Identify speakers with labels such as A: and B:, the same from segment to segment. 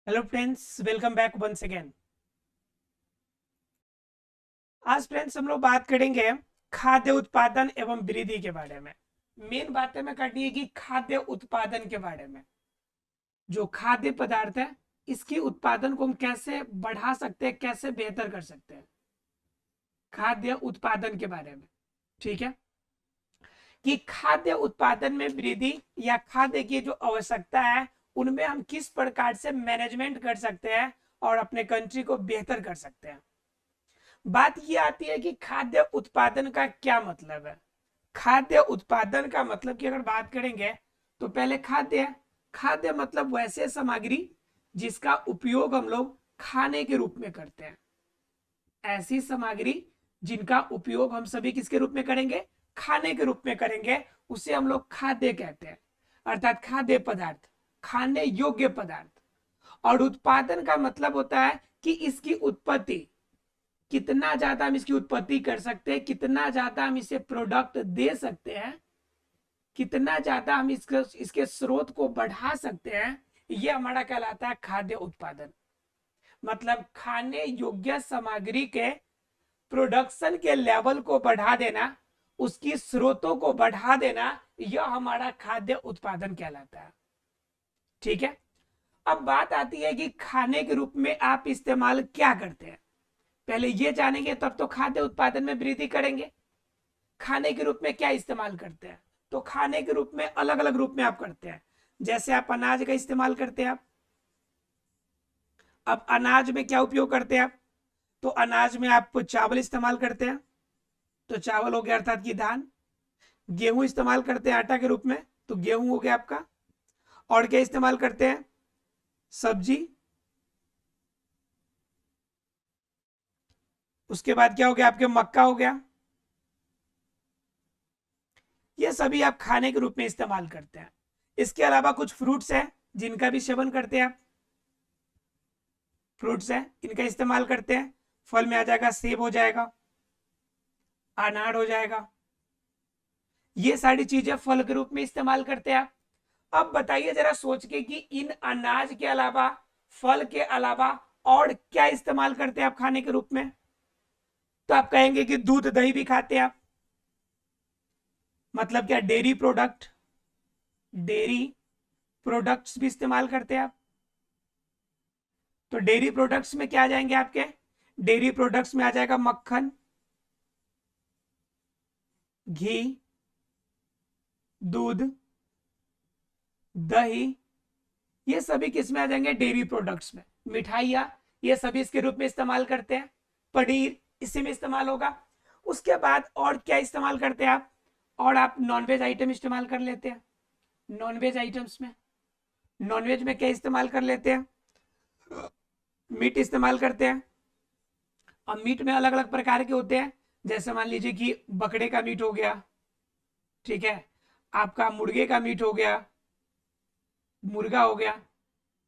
A: Hello friends, welcome back once again. आज friends हम लोग बात करेंगे खाद्य उत्पादन एवं वृद्धि के बारे में। मेन बात हमें करनी है कि खाद्य उत्पादन के बारे में। जो खाद्य पदार्थ है, इसकी उत्पादन को हम कैसे बढ़ा सकते हैं, कैसे बेहतर कर सकते हैं, खाद्य उत्पादन के बारे में। ठीक है कि खाद्य उत्पादन में वृद्धि या खाद्य की जो आवश्यकता है, उनमें हम किस प्रकार से मैनेजमेंट कर सकते हैं और अपने कंट्री को बेहतर कर सकते हैं। बात ये आती है कि खाद्य उत्पादन का क्या मतलब है। खाद्य उत्पादन का मतलब की अगर बात करेंगे तो पहले खाद्य खाद्य मतलब वैसे सामग्री जिसका उपयोग हम लोग खाने के रूप में करते हैं। ऐसी सामग्री जिनका उपयोग हम सभी किसके रूप में करेंगे, खाने के रूप में करेंगे, उसे हम लोग खाद्य कहते हैं। अर्थात खाद्य पदार्थ, खाने योग्य पदार्थ। और उत्पादन का मतलब होता है कि इसकी उत्पत्ति, कितना ज्यादा हम इसकी उत्पत्ति कर सकते हैं, कितना ज्यादा हम इसे प्रोडक्ट दे सकते हैं, कितना ज्यादा हम इसके स्रोत को बढ़ा सकते हैं, ये हमारा कहलाता है खाद्य उत्पादन। मतलब खाने योग्य सामग्री के प्रोडक्शन के लेवल को बढ़ा देना, उसकी स्रोतों को बढ़ा देना, यह हमारा खाद्य उत्पादन कहलाता है। ठीक है, अब बात आती है कि खाने के रूप में आप इस्तेमाल क्या करते हैं। पहले ये जानेंगे तब तो खाद्य उत्पादन में वृद्धि करेंगे। खाने के रूप में क्या इस्तेमाल करते हैं, तो खाने के रूप में अलग अलग रूप में आप करते हैं। जैसे आप अनाज का इस्तेमाल करते हैं। आप अब अनाज में क्या उपयोग करते हैं आप, तो अनाज में आप चावल इस्तेमाल करते हैं, तो चावल हो गया अर्थात की धान। गेहूं इस्तेमाल करते हैं आटा के रूप में, तो गेहूं हो गया आपका। और क्या इस्तेमाल करते हैं, सब्जी। उसके बाद क्या हो गया आपके, मक्का हो गया। ये सभी आप खाने के रूप में इस्तेमाल करते हैं। इसके अलावा कुछ फ्रूट्स हैं जिनका भी सेवन करते हैं आप। फ्रूट्स हैं, इनका इस्तेमाल करते हैं। फल में आ जाएगा सेब हो जाएगा, अनार हो जाएगा। ये सारी चीजें फल के रूप में इस्तेमाल करते हैं आप। अब बताइए जरा सोच के कि इन अनाज के अलावा, फल के अलावा और क्या इस्तेमाल करते हैं आप खाने के रूप में। तो आप कहेंगे कि दूध दही भी खाते हैं आप। मतलब क्या, डेयरी प्रोडक्ट, डेयरी प्रोडक्ट्स भी इस्तेमाल करते हैं आप। तो डेयरी प्रोडक्ट्स में क्या आ जाएंगे आपके, डेयरी प्रोडक्ट्स में आ जाएगा मक्खन, घी, दूध, दही। ये सभी किस में आ जाएंगे, डेयरी प्रोडक्ट्स में। मिठाइयाँ, ये सभी इसके रूप में इस्तेमाल करते हैं। पनीर इसी में इस्तेमाल होगा। उसके बाद और क्या इस्तेमाल करते हैं आप, और आप नॉनवेज आइटम इस्तेमाल कर लेते हैं। नॉनवेज आइटम्स में, नॉनवेज में क्या इस्तेमाल कर लेते हैं, मीट इस्तेमाल करते हैं। अब मीट में अलग अलग प्रकार के होते हैं। जैसे मान लीजिए कि बकरे का मीट हो गया, ठीक है, आपका मुर्गे का मीट हो गया, मुर्गा हो गया,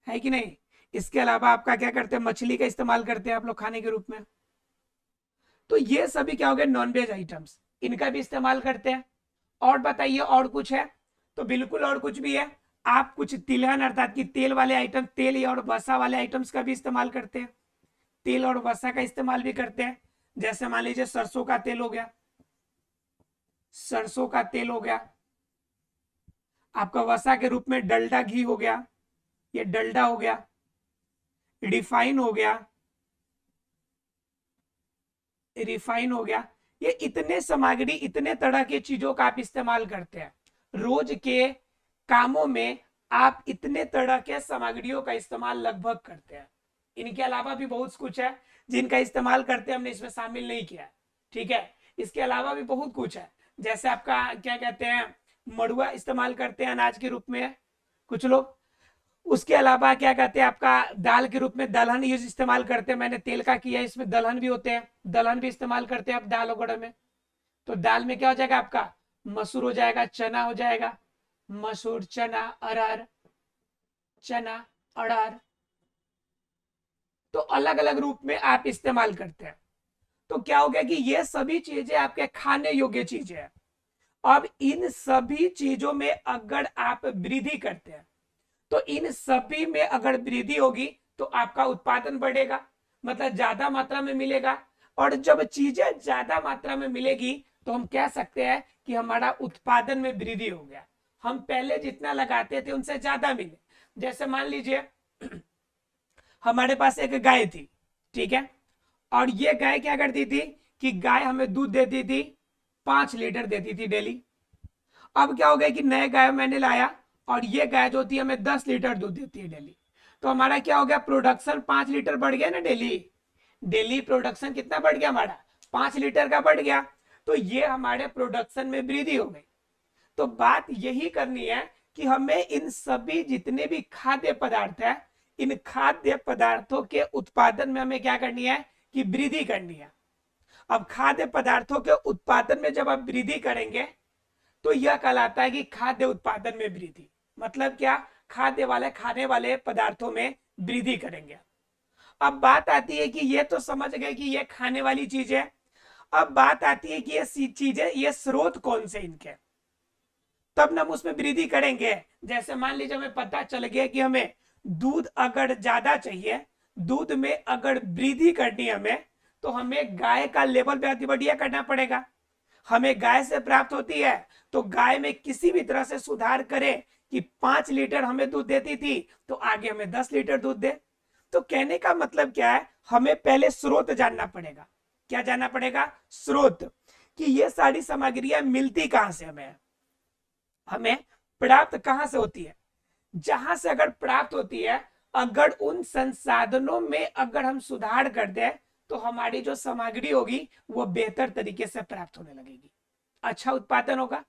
A: है कि नहीं। इसके अलावा आपका क्या करते हैं, मछली का इस्तेमाल करते हैं आप लोग खाने के रूप में। तो ये सभी क्या हो गए, नॉनवेज आइटम्स, इनका भी इस्तेमाल करते हैं। और बताइए और कुछ है, तो बिल्कुल और कुछ भी है। आप कुछ तिलहन अर्थात कि तेल वाले आइटम, तेल और वसा वाले आइटम्स का भी इस्तेमाल करते हैं। तेल और वसा का इस्तेमाल भी करते हैं। जैसे मान लीजिए सरसों का तेल हो गया, सरसों का तेल हो गया। आपका वसा के रूप में डलडा घी हो गया, ये डलडा हो गया। रिफाइन हो गया, रिफाइन हो गया। ये इतने सामग्री, इतने तरह की चीजों का आप इस्तेमाल करते हैं रोज के कामों में। आप इतने तरह के सामग्रियों का इस्तेमाल लगभग करते हैं। इनके अलावा भी बहुत कुछ है जिनका इस्तेमाल करते हैं, हमने इसमें शामिल नहीं किया। ठीक है, इसके अलावा भी बहुत कुछ है। जैसे आपका क्या कहते हैं, मड़ुआ इस्तेमाल करते हैं अनाज के रूप में कुछ लोग। उसके अलावा क्या कहते हैं, आपका दाल के रूप में दलहन यूज इस्तेमाल करते हैं। मैंने तेल का किया, इसमें दलहन भी होते हैं, दलहन भी इस्तेमाल करते हैं आप दाल वगैरह में। तो दाल में क्या हो जाएगा आपका, मसूर हो जाएगा, चना हो जाएगा, मसूर, चना, अरहर, चना, अरहर। तो अलग अलग रूप में आप इस्तेमाल करते हैं। तो क्या हो गया कि ये सभी चीजें आपके खाने योग्य चीजें हैं। अब इन सभी चीजों में अगर आप वृद्धि करते हैं, तो इन सभी में अगर वृद्धि होगी तो आपका उत्पादन बढ़ेगा, मतलब ज्यादा मात्रा में मिलेगा। और जब चीजें ज्यादा मात्रा में मिलेगी तो हम कह सकते हैं कि हमारा उत्पादन में वृद्धि हो गया, हम पहले जितना लगाते थे उनसे ज्यादा मिले। जैसे मान लीजिए हमारे पास एक गाय थी, ठीक है, और ये गाय क्या करती थी कि गाय हमें दूध देती थी, 5 लीटर देती थी डेली। अब क्या हो गया कि नए गाय मैंने लाया और ये गाय जो होती है हमें 10 लीटर दूध देती है डेली। तो हमारा क्या हो गया, प्रोडक्शन 5 लीटर बढ़ गया ना डेली। डेली प्रोडक्शन कितना बढ़ गया हमारा, 5 लीटर का बढ़ गया। तो ये हमारे प्रोडक्शन में वृद्धि हो गई। तो बात यही करनी है कि हमें इन सभी जितने भी खाद्य पदार्थ है, इन खाद्य पदार्थों के उत्पादन में हमें क्या करनी है कि वृद्धि करनी है। अब खाद्य पदार्थों के उत्पादन में जब आप वृद्धि करेंगे तो यह कहलाता है कि खाद्य उत्पादन में वृद्धि। मतलब क्या, खाद्य वाले खाने वाले पदार्थों में वृद्धि करेंगे। अब बात आती है कि ये तो समझ गए कि ये खाने वाली चीज है। अब बात आती है कि ये चीजें, ये स्रोत कौन से इनके, तब ना हम उसमें वृद्धि करेंगे। जैसे मान लीजिए हमें पता चल गया कि हमें दूध अगर ज्यादा चाहिए, दूध में अगर वृद्धि करनी है हमें, तो हमें गाय का लेवल पे बढ़िया करना पड़ेगा। हमें गाय से प्राप्त होती है, तो गाय में किसी भी तरह से सुधार करें कि 5 लीटर हमें दूध देती थी तो आगे हमें 10 लीटर दूध दे। तो कहने का मतलब क्या है, हमें पहले स्रोत जानना पड़ेगा। क्या जानना पड़ेगा, स्रोत, कि ये सारी सामग्रियां मिलती कहां से हमें, हमें प्राप्त कहां से होती है। जहां से अगर प्राप्त होती है, अगर उन संसाधनों में अगर हम सुधार कर दें तो हमारी जो सामग्री होगी वो बेहतर तरीके से प्राप्त होने लगेगी, अच्छा उत्पादन होगा।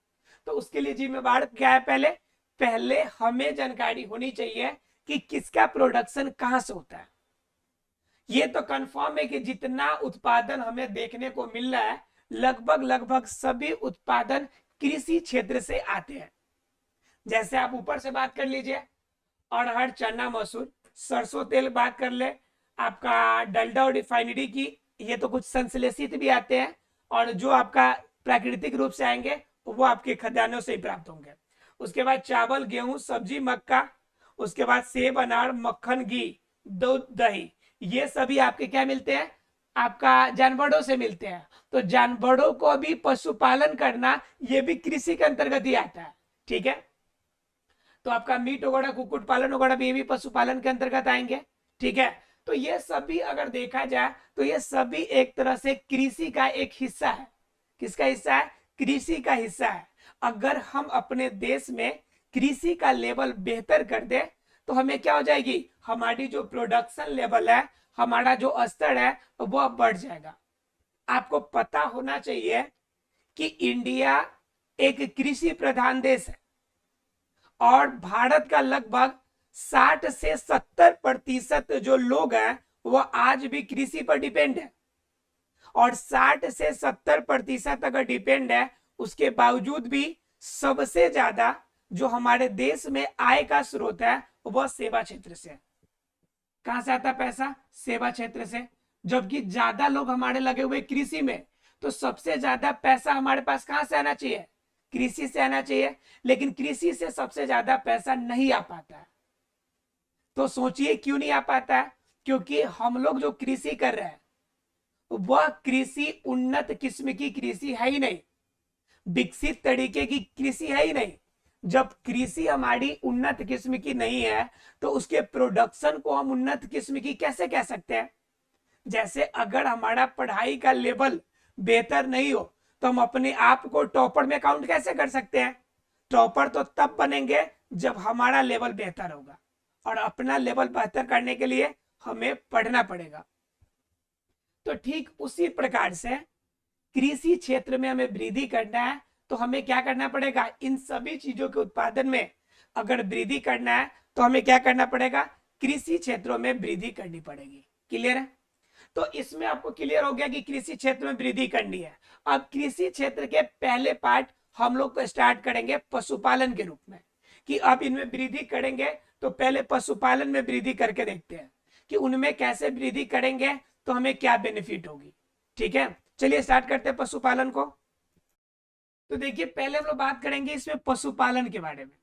A: तो उसके लिए जिम्मेवार क्या है, पहले पहले हमें जानकारी होनी चाहिए कि किसका प्रोडक्शन कहां से होता है। ये तो कंफर्म है कि जितना उत्पादन हमें देखने को मिल रहा है, लगभग लगभग सभी उत्पादन कृषि क्षेत्र से आते हैं। जैसे आप ऊपर से बात कर लीजिए, अरहर, चना, मसूर, सरसों तेल बात कर ले, आपका डलडा और रिफाइनरी की, ये तो कुछ संश्लेषित भी आते हैं, और जो आपका प्राकृतिक रूप से आएंगे वो आपके खदानों से ही प्राप्त होंगे। उसके बाद चावल, गेहूं, सब्जी, मक्का, उसके बाद सेब, अनार, मक्खन, घी, दूध, दही, ये सभी आपके क्या मिलते हैं, आपका जानवरों से मिलते हैं। तो जानवरों को भी पशुपालन करना, ये भी कृषि के अंतर्गत ही आता है, ठीक है। तो आपका मीट वगैरह, कुक्कुट पालन वगैरह भी पशुपालन के अंतर्गत आएंगे, ठीक है। तो ये सभी अगर देखा जाए तो ये सभी एक तरह से कृषि का एक हिस्सा है। किसका हिस्सा है, कृषि का हिस्सा है। अगर हम अपने देश में कृषि का लेवल बेहतर कर दे तो हमें क्या हो जाएगी, हमारी जो प्रोडक्शन लेवल है, हमारा जो स्तर है वो बढ़ जाएगा। आपको पता होना चाहिए कि इंडिया एक कृषि प्रधान देश है और भारत का लगभग 60 से 70% जो लोग हैं वो आज भी कृषि पर डिपेंड है। और 60 से 70% अगर डिपेंड है, उसके बावजूद भी सबसे ज्यादा जो हमारे देश में आय का स्रोत है वह सेवा क्षेत्र से। कहां से आता पैसा, सेवा क्षेत्र से। जबकि ज्यादा लोग हमारे लगे हुए कृषि में, तो सबसे ज्यादा पैसा हमारे पास कहां से आना चाहिए, कृषि से आना चाहिए। लेकिन कृषि से सबसे ज्यादा पैसा नहीं आ पाता है। तो सोचिए क्यों नहीं आ पाता है, क्योंकि हम लोग जो कृषि कर रहे हैं वह कृषि उन्नत किस्म की कृषि है ही नहीं, विकसित तरीके की कृषि है ही नहीं। जब कृषि हमारी उन्नत किस्म की नहीं है तो उसके प्रोडक्शन को हम उन्नत किस्म की कैसे कह सकते हैं। जैसे अगर हमारा पढ़ाई का लेवल बेहतर नहीं हो तो हम अपने आप को टॉपर में काउंट कैसे कर सकते हैं। टॉपर तो तब बनेंगे जब हमारा लेवल बेहतर होगा, और अपना लेवल बेहतर करने के लिए हमें पढ़ना पड़ेगा। तो ठीक उसी प्रकार से कृषि क्षेत्र में हमें वृद्धि करना है तो हमें क्या करना पड़ेगा, इन सभी चीजों के उत्पादन में अगर वृद्धि करना है तो हमें क्या करना पड़ेगा, कृषि क्षेत्रों में वृद्धि करनी पड़ेगी। क्लियर है। तो इसमें आपको क्लियर हो गया कि कृषि क्षेत्र में वृद्धि करनी है। अब कृषि क्षेत्र के पहले पार्ट हम लोग को स्टार्ट करेंगे पशुपालन के रूप में, कि अब इनमें वृद्धि करेंगे तो पहले पशुपालन में वृद्धि करके देखते हैं कि उनमें कैसे वृद्धि करेंगे तो हमें क्या बेनिफिट होगी। ठीक है, चलिए स्टार्ट करते हैं पशुपालन को। तो देखिए पहले हम लोग बात करेंगे इसमें पशुपालन के बारे में।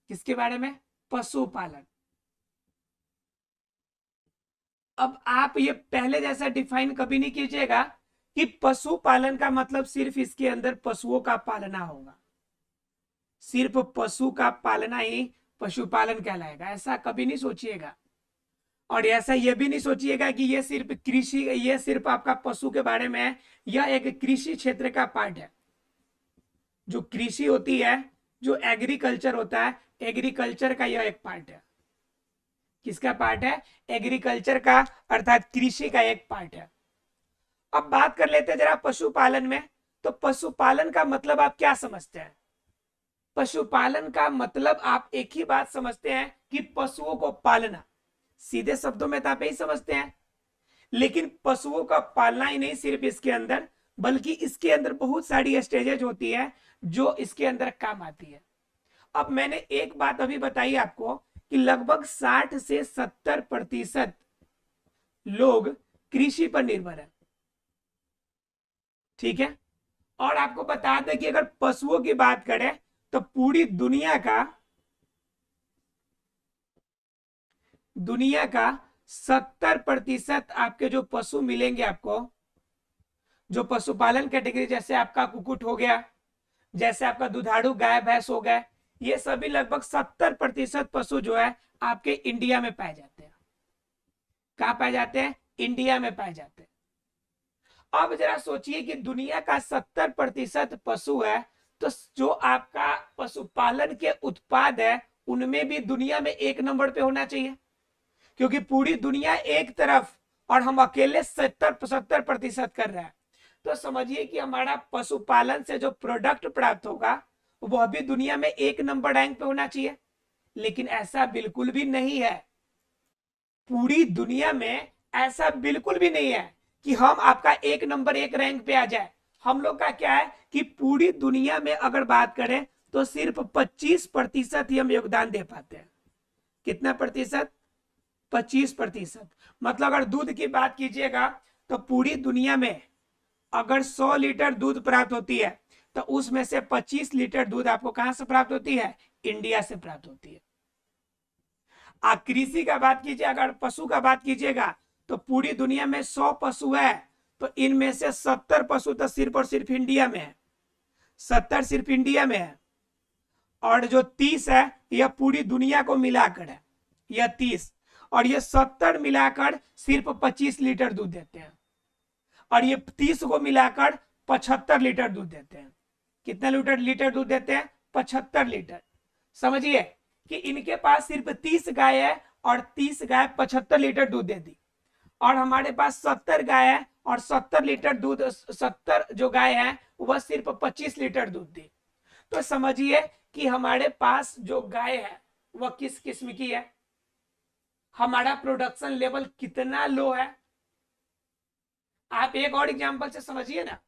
A: किसके बारे में, पशुपालन। अब आप ये पहले जैसा डिफाइन कभी नहीं कीजिएगा कि पशुपालन का मतलब सिर्फ इसके अंदर पशुओं का पालना होगा, सिर्फ पशु का पालना ही पशुपालन कहलाएगा, ऐसा कभी नहीं सोचिएगा। और ऐसा ये भी नहीं सोचिएगा कि ये सिर्फ कृषि, ये सिर्फ आपका पशु के बारे में है, यह एक कृषि क्षेत्र का पार्ट है। जो कृषि होती है, जो एग्रीकल्चर होता है, एग्रीकल्चर का यह एक पार्ट है। किसका पार्ट है? एग्रीकल्चर का, अर्थात कृषि का एक पार्ट है। अब बात कर लेते हैं जरा पशुपालन में। तो पशुपालन का मतलब आप क्या समझते हैं? पशुपालन का मतलब आप एक ही बात समझते हैं कि पशुओं को पालना। सीधे शब्दों में तो आप यही समझते हैं, लेकिन पशुओं का पालना ही नहीं सिर्फ इसके अंदर, बल्कि इसके अंदर बहुत सारी स्टेजेज होती है जो इसके अंदर काम आती है। अब मैंने एक बात अभी बताई आपको कि लगभग 60 से 70% लोग कृषि पर निर्भर है, ठीक है। और आपको बता दें कि अगर पशुओं की बात करें तो पूरी दुनिया का 70% आपके जो पशु मिलेंगे आपको, जो पशुपालन कैटेगरी, जैसे आपका कुक्कुट हो गया, जैसे आपका दुधारू गाय भैंस हो गए, ये सभी लगभग 70% पशु जो है आपके इंडिया में पाए जाते हैं। कहां पाए जाते हैं? इंडिया में पाए जाते हैं। अब जरा सोचिए कि दुनिया का 70% पशु है, तो जो आपका पशुपालन के उत्पाद है उनमें भी दुनिया में एक नंबर पे होना चाहिए, क्योंकि पूरी दुनिया एक तरफ और हम अकेले 70% कर रहे हैं। तो समझिए कि हमारा पशुपालन से जो प्रोडक्ट प्राप्त होगा वह भी दुनिया में एक नंबर रैंक पे होना चाहिए, लेकिन ऐसा बिल्कुल भी नहीं है। पूरी दुनिया में ऐसा बिल्कुल भी नहीं है कि हम आपका एक नंबर एक रैंक पे आ जाए। हम लोग का क्या है कि पूरी दुनिया में अगर बात करें तो सिर्फ 25% ही हम योगदान दे पाते हैं। कितना प्रतिशत? 25%। मतलब अगर दूध की बात कीजिएगा तो पूरी दुनिया में अगर 100 लीटर दूध प्राप्त होती है तो उसमें से 25 लीटर दूध आपको कहां से प्राप्त होती है? इंडिया से प्राप्त होती है। कृषि का बात कीजिए, अगर पशु का बात कीजिएगा तो पूरी दुनिया में 100 पशु है, तो इनमें से 70 पशु तो सिर्फ और सिर्फ इंडिया में है, 70 सिर्फ इंडिया में है। और जो 30 है यह पूरी दुनिया को मिलाकर है, यह 30, और ये 70 मिलाकर सिर्फ 25 लीटर दूध देते हैं, और ये 30 को मिलाकर 75 लीटर दूध देते हैं। कितना लीटर दूध देते हैं? 75 लीटर। समझिए कि इनके पास सिर्फ 30 गाय है और 30 गाय 75 लीटर दूध दे दी, और हमारे पास 70 गाय है और 70 लीटर दूध, 70 जो गाय है वह सिर्फ 25 लीटर दूध दी। तो समझिए कि हमारे पास जो गाय है वह किस किस्म की है, हमारा प्रोडक्शन लेवल कितना लो है। आप एक और एग्जांपल से समझिए ना।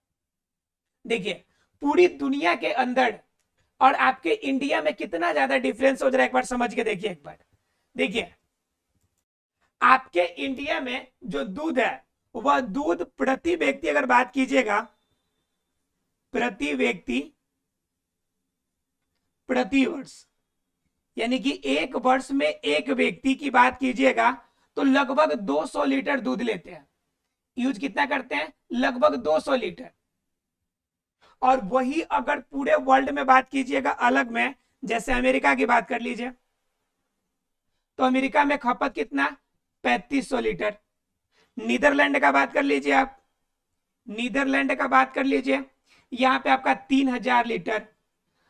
A: देखिए पूरी दुनिया के अंदर और आपके इंडिया में कितना ज्यादा डिफरेंस हो जा रहा है, एक बार समझ के देखिए। एक बार देखिए, आपके इंडिया में जो दूध है वह दूध प्रति व्यक्ति अगर बात कीजिएगा, प्रति व्यक्ति प्रति वर्ष, यानी कि एक वर्ष में एक व्यक्ति की बात कीजिएगा तो लगभग 200 लीटर दूध लेते हैं। यूज कितना करते हैं? लगभग 200 लीटर। और वही अगर पूरे वर्ल्ड में बात कीजिएगा अलग में, जैसे अमेरिका की बात कर लीजिए, तो अमेरिका में खपत कितना? 3500 लीटर। नीदरलैंड का बात कर लीजिए आप, नीदरलैंड का बात कर लीजिए, यहां पे आपका 3000 लीटर।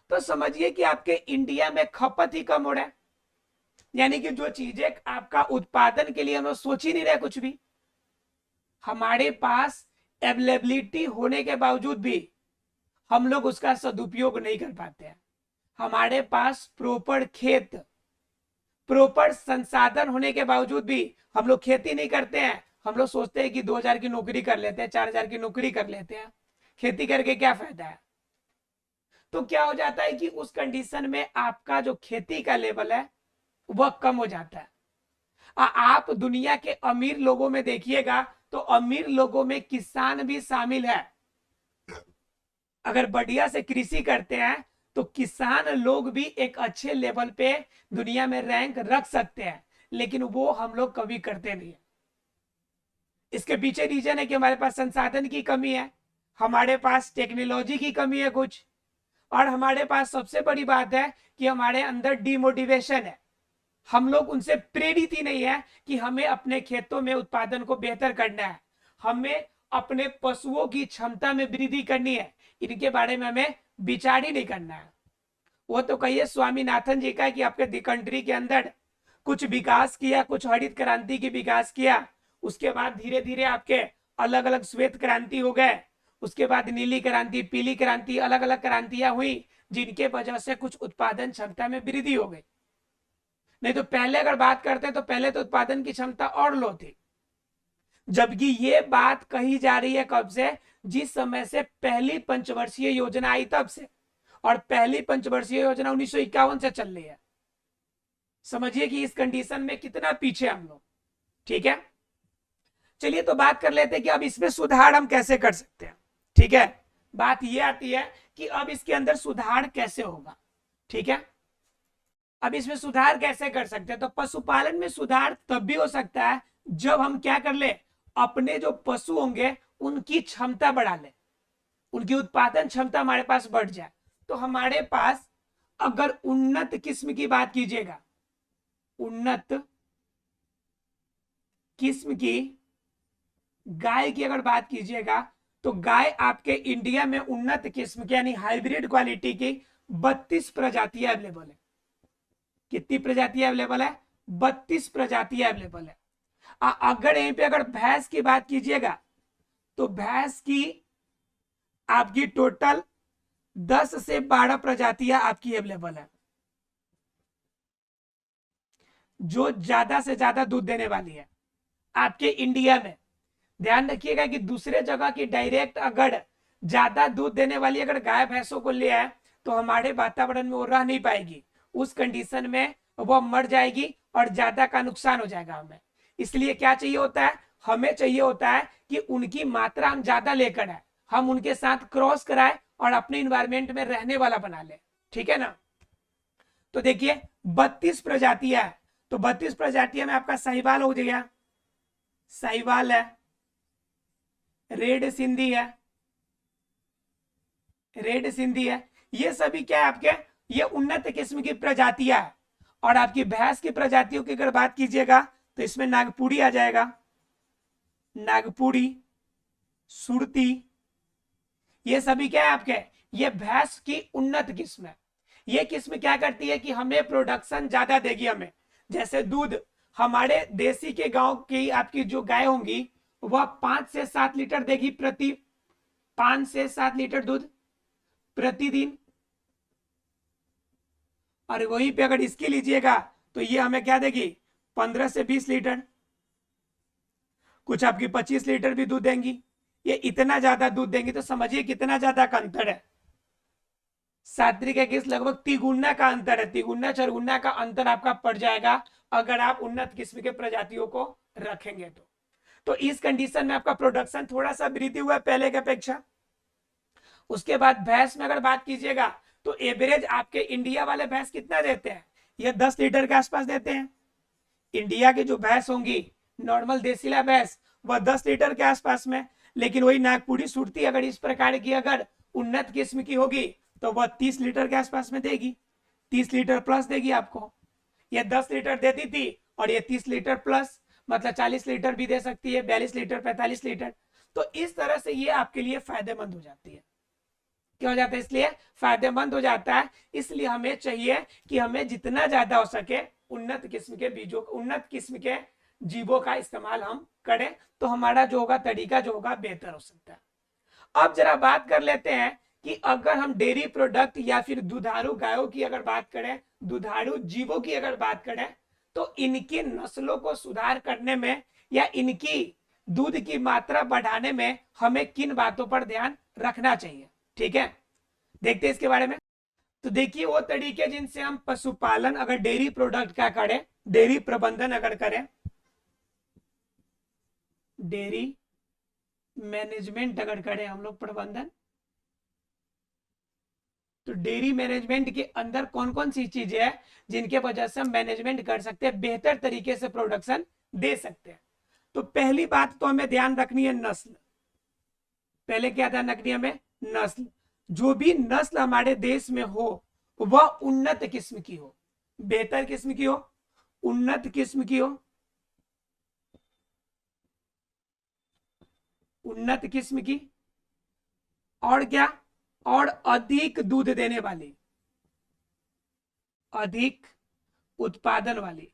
A: तो समझिए कि आपके इंडिया में खपत ही कम हो रहा है, यानी कि जो चीजें आपका उत्पादन के लिए हम लोग सोच ही नहीं रहे कुछ भी, हमारे पास अवेलेबिलिटी होने के बावजूद भी हम लोग उसका सदुपयोग नहीं कर पाते हैं। हमारे पास प्रॉपर खेत, प्रॉपर संसाधन होने के बावजूद भी हम लोग खेती नहीं करते हैं। हम लोग सोचते हैं कि 2000 की नौकरी कर लेते हैं, 4000 की नौकरी कर लेते हैं, खेती करके क्या फायदा है। तो क्या हो जाता है कि उस कंडीशन में आपका जो खेती का लेवल है वह कम हो जाता है। आप दुनिया के अमीर लोगों में देखिएगा तो अमीर लोगों में किसान भी शामिल है। अगर बढ़िया से कृषि करते हैं तो किसान लोग भी एक अच्छे लेवल पे दुनिया में रैंक रख सकते हैं, लेकिन वो हम लोग कभी करते नहीं है। इसके पीछे रीजन है कि हमारे पास संसाधन की कमी है, हमारे पास टेक्नोलॉजी की कमी है कुछ, और हमारे पास सबसे बड़ी बात है कि हमारे अंदर डिमोटिवेशन है। हम लोग उनसे प्रेरित ही नहीं है कि हमें अपने खेतों में उत्पादन को बेहतर करना है, हमें अपने पशुओं की क्षमता में वृद्धि करनी है, इनके बारे में हमें विचार ही नहीं करना है। वो तो कहिए स्वामीनाथन जी का कि आपके कंट्री के अंदर कुछ विकास किया, कुछ हरित क्रांति की विकास किया, उसके बाद धीरे धीरे आपके अलग अलग श्वेत क्रांति हो गए, उसके बाद नीली क्रांति, पीली क्रांति, अलग अलग क्रांतियां हुई, जिनके वजह से कुछ उत्पादन क्षमता में वृद्धि हो गई। नहीं तो पहले अगर बात करते तो पहले तो उत्पादन की क्षमता और लो थी। जबकि ये बात कही जा रही है कब से, जिस समय से पहली पंचवर्षीय योजना आई तब से, और पहली पंचवर्षीय योजना 1951 से चल रही है। समझिए कि इस कंडीशन में कितना पीछे हम लोग। ठीक है, चलिए तो बात कर लेते हैं कि अब इसमें सुधार हम कैसे कर सकते हैं। ठीक है, बात ये आती है कि अब इसके अंदर सुधार कैसे होगा। ठीक है, अब इसमें सुधार कैसे कर सकते हैं, तो पशुपालन में सुधार तब भी हो सकता है जब हम क्या कर ले, अपने जो पशु होंगे उनकी क्षमता बढ़ा ले, उनकी उत्पादन क्षमता हमारे पास बढ़ जाए। तो हमारे पास अगर उन्नत किस्म की बात कीजिएगा, उन्नत किस्म की गाय की अगर बात कीजिएगा, तो गाय आपके इंडिया में उन्नत किस्म की यानी हाइब्रिड क्वालिटी की 32 प्रजातियां अवेलेबल है। कितनी प्रजातियां अवेलेबल है? 32 प्रजातियां अवेलेबल है। अगर यहीं पे अगर भैंस की बात कीजिएगा, तो भैंस की आपकी टोटल 10 से 12 प्रजातियां आपकी अवेलेबल है, जो ज्यादा से ज्यादा दूध देने वाली है आपके इंडिया में। ध्यान रखिएगा कि दूसरे जगह की डायरेक्ट अगर ज्यादा दूध देने वाली अगर गाय भैंसों को ले आए तो हमारे वातावरण में वो रह नहीं पाएगी, उस कंडीशन में वो मर जाएगी और ज्यादा का नुकसान हो जाएगा हमें। इसलिए क्या चाहिए होता है, हमें चाहिए होता है कि उनकी मात्रा हम ज्यादा लेकर आए, हम उनके साथ क्रॉस कराए और अपने इन्वायरमेंट में रहने वाला बना ले। ठीक है ना, तो देखिए 32 प्रजातियां है, तो 32 प्रजातियां में आपका साहिवाल हो गया, साहिवाल है, रेड सिंधी है, रेड सिंधी है, ये सभी क्या है आपके, ये उन्नत किस्म की प्रजातियां है। और आपकी भैंस की प्रजातियों की अगर बात कीजिएगा तो इसमें नागपुरी आ जाएगा, नागपुरी, सुरती, ये सभी क्या है आपके, ये भैंस की उन्नत किस्म है। ये किस्म क्या करती है कि हमें प्रोडक्शन ज्यादा देगी हमें, जैसे दूध हमारे देसी के गांव की आपकी जो गाय होंगी वह 5 से 7 लीटर देगी 5 से 7 लीटर दूध प्रतिदिन। और वहीं पे अगर इसकी लीजिएगा तो ये हमें क्या देगी, 15 से 20 लीटर, कुछ आपकी 25 लीटर भी दूध देंगी। ये इतना ज्यादा दूध देंगी, तो समझिए कितना ज्यादा का अंतर है। सात्विक किस लगभग तिगुना का अंतर है, तिगुना चरगुना का अंतर आपका पड़ जाएगा अगर आप उन्नत किस्म के प्रजातियों को रखेंगे तो इस कंडीशन में आपका प्रोडक्शन थोड़ा सा वृद्धि हुआ पहले की अपेक्षा। उसके बाद भैंस में अगर बात कीजिएगा तो एवरेज आपके इंडिया वाले भैंस कितना देते हैं, ये 10 लीटर के आसपास देते हैं। इंडिया की जो भैंस होंगी नॉर्मल देसीला भैंस वह 10 लीटर के आसपास में, लेकिन वही नागपुरी सुरती अगर इस प्रकार की अगर उन्नत किस्म की होगी तो वह 30 लीटर के आसपास में देगी, 30 लीटर प्लस देगी आपको। ये 10 लीटर देती थी और ये 30 लीटर प्लस, मतलब 40 लीटर भी दे सकती है, 42 लीटर, 45 लीटर। तो इस तरह से ये आपके लिए फायदेमंद हो जाती है। क्या हो जाता है, इसलिए फायदेमंद हो जाता है। इसलिए हमें चाहिए कि हमें जितना ज्यादा हो सके उन्नत किस्म के बीजों, उन्नत किस्म के जीवों का इस्तेमाल हम करें, तो हमारा जो होगा तरीका जो होगा बेहतर हो सकता है। अब जरा बात कर लेते हैं कि अगर हम डेयरी प्रोडक्ट या फिर दुधारू गायों की अगर बात करें, दुधारू जीवों की अगर बात करें, तो इनकी नस्लों को सुधार करने में या इनकी दूध की मात्रा बढ़ाने में हमें किन बातों पर ध्यान रखना चाहिए। ठीक है, देखते हैं इसके बारे में। तो देखिए वो तरीके जिनसे हम पशुपालन अगर डेयरी प्रोडक्ट क्या करें, डेयरी प्रबंधन अगर करें, डेयरी मैनेजमेंट अगर करें हम लोग प्रबंधन, तो डेयरी मैनेजमेंट के अंदर कौन कौन सी चीजें हैं जिनके वजह से हम मैनेजमेंट कर सकते हैं, बेहतर तरीके से प्रोडक्शन दे सकते हैं। तो पहली बात तो हमें ध्यान रखनी है नस्ल। पहले क्या ध्यान रखनी है हमें? नस्ल। जो भी नस्ल हमारे देश में हो वह उन्नत किस्म की हो, बेहतर किस्म की हो, उन्नत किस्म की हो, उन्नत किस्म की, और क्या, और अधिक दूध देने वाली, अधिक उत्पादन वाली।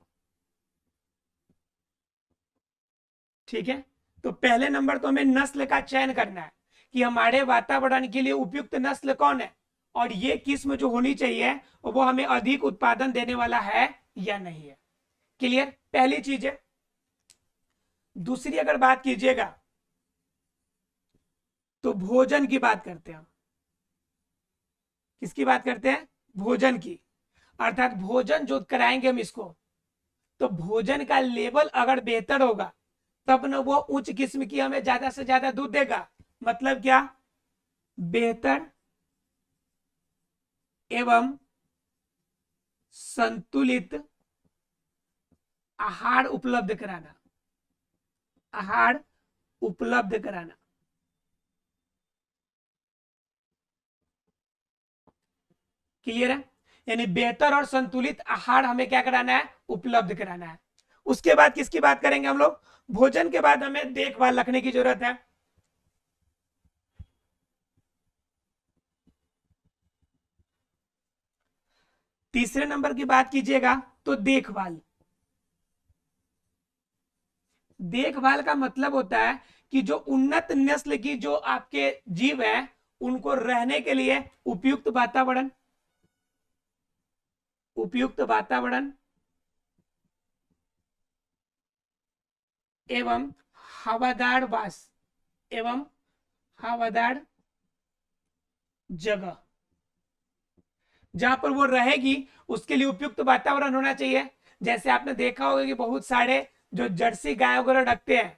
A: ठीक है, तो पहले नंबर तो हमें नस्ल का चयन करना है कि हमारे वातावरण के लिए उपयुक्त नस्ल कौन है, और ये किस्म जो होनी चाहिए वो हमें अधिक उत्पादन देने वाला है या नहीं है। क्लियर? पहली चीज है। दूसरी अगर बात कीजिएगा तो भोजन की बात करते हैं। किसकी बात करते हैं? भोजन की। अर्थात भोजन जो कराएंगे हम इसको, तो भोजन का लेवल अगर बेहतर होगा तब ना वो उच्च किस्म की हमें ज्यादा से ज्यादा दूध देगा। मतलब क्या? बेहतर एवं संतुलित आहार उपलब्ध कराना, आहार उपलब्ध कराना। क्लियर है? यानी बेहतर और संतुलित आहार हमें क्या कराना है? उपलब्ध कराना है। उसके बाद किसकी बात करेंगे हम लोग? भोजन के बाद हमें देखभाल रखने की जरूरत है। तीसरे नंबर की बात कीजिएगा तो देखभाल। देखभाल का मतलब होता है कि जो उन्नत नस्ल की जो आपके जीव है उनको रहने के लिए उपयुक्त वातावरण, उपयुक्त वातावरण एवं हवादार वास, एवं हवादार जगह जहां पर वो रहेगी उसके लिए उपयुक्त वातावरण होना चाहिए। जैसे आपने देखा होगा कि बहुत सारे जो जर्सी गाय वगैरह रखते हैं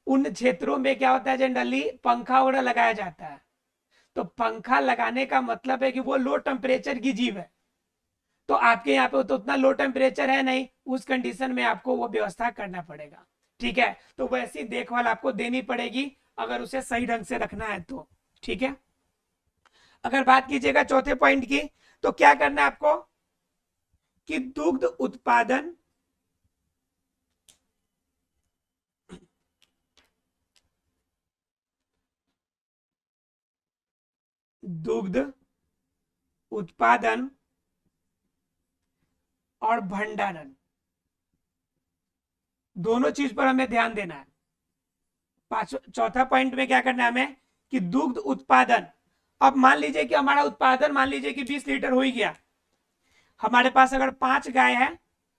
A: उन क्षेत्रों में क्या होता है, जनरली पंखा वगैरह लगाया जाता है। तो पंखा लगाने का मतलब है कि वो लो टेम्परेचर की जीव है, तो आपके यहाँ पे तो उतना लो टेम्परेचर है नहीं, उस कंडीशन में आपको वो व्यवस्था करना पड़ेगा। ठीक है, तो वैसी देखभाल आपको देनी पड़ेगी अगर उसे सही ढंग से रखना है तो। ठीक है, अगर बात कीजिएगा चौथे पॉइंट की, तो क्या करना है आपको कि दुग्ध उत्पादन, दुग्ध उत्पादन और भंडारण, दोनों चीज पर हमें ध्यान देना है। चौथा पॉइंट में क्या करना है हमें कि दुग्ध उत्पादन। अब मान लीजिए कि हमारा उत्पादन मान लीजिए कि 20 लीटर हो ही गया। हमारे पास अगर 5 गाय है,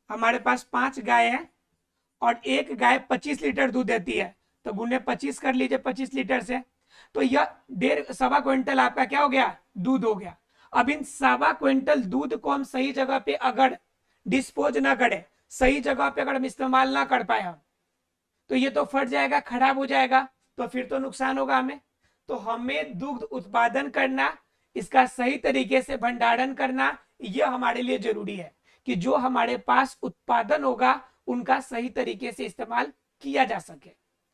A: हमारे पास 5 गाय है और एक गाय 25 लीटर दूध देती है, तो गुने 25 कर लीजिए 25 लीटर से, तो यह 1.5 क्विंटल आपका क्या हो गया? दूध हो गया। अब इन 1.25 क्विंटल दूध को हम सही जगह पे अगर डिस्पोज ना करें, सही जगह पे अगर हम इस्तेमाल ना कर पाए हम, तो ये तो फट जाएगा, खराब हो जाएगा, तो फिर तो नुकसान होगा हमें। तो हमें दुग्ध उत्पादन करना, इसका सही तरीके से भंडारण करना, यह हमारे लिए जरूरी है कि जो हमारे पास उत्पादन होगा उनका सही तरीके से इस्तेमाल किया जा सके।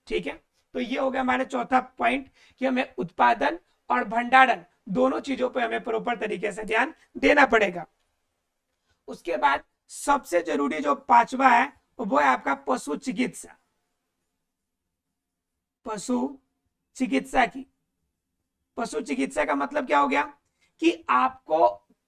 A: ठीक है, तो ये हो गया हमारा चौथा पॉइंट कि हमें उत्पादन और भंडारण दोनों चीजों पर हमें प्रॉपर तरीके से ध्यान देना पड़ेगा। उसके बाद सबसे जरूरी जो पांचवा है वो है आपका पशु चिकित्सा। पशु चिकित्सा की, पशु चिकित्सा का मतलब क्या हो गया कि आपको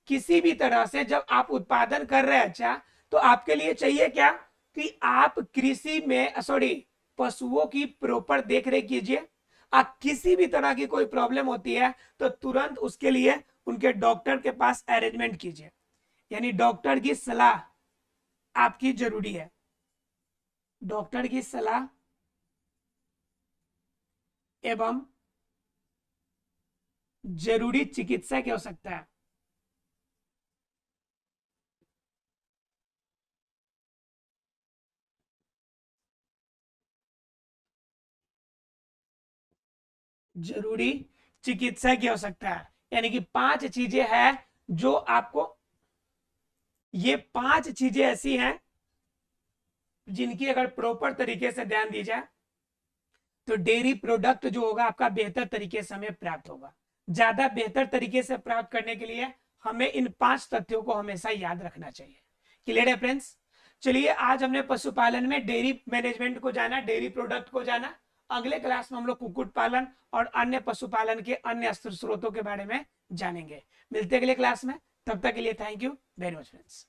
A: किसी भी तरह से जब आप उत्पादन कर रहे हैं, अच्छा, तो आपके लिए चाहिए क्या कि आप कृषि में सॉरी पशुओं की प्रॉपर देख रेख कीजिए। आप किसी भी तरह की कोई प्रॉब्लम होती है तो तुरंत उसके लिए उनके डॉक्टर के पास अरेंजमेंट कीजिए, यानी डॉक्टर की सलाह आपकी जरूरी है। डॉक्टर की सलाह एवं जरूरी चिकित्सा की आवश्यकता है। जरूरी चिकित्सा की आवश्यकता है, यानी कि 5 चीजें हैं जो आपको, ये 5 चीजें ऐसी हैं जिनकी अगर प्रॉपर तरीके से ध्यान दी जाए तो डेयरी प्रोडक्ट जो होगा आपका बेहतर तरीके से हमें प्राप्त होगा। ज्यादा बेहतर तरीके से प्राप्त करने के लिए हमें इन 5 तथ्यों को हमेशा याद रखना चाहिए। क्लियर है फ्रेंड्स? चलिए, आज हमने पशुपालन में डेयरी मैनेजमेंट को जाना, डेयरी प्रोडक्ट को जाना। अगले क्लास में हम लोग कुक्कुट पालन और अन्य पशुपालन के अन्य स्रोतों के बारे में जानेंगे। मिलते अगले क्लास में, तब तक के लिए thank you very much friends.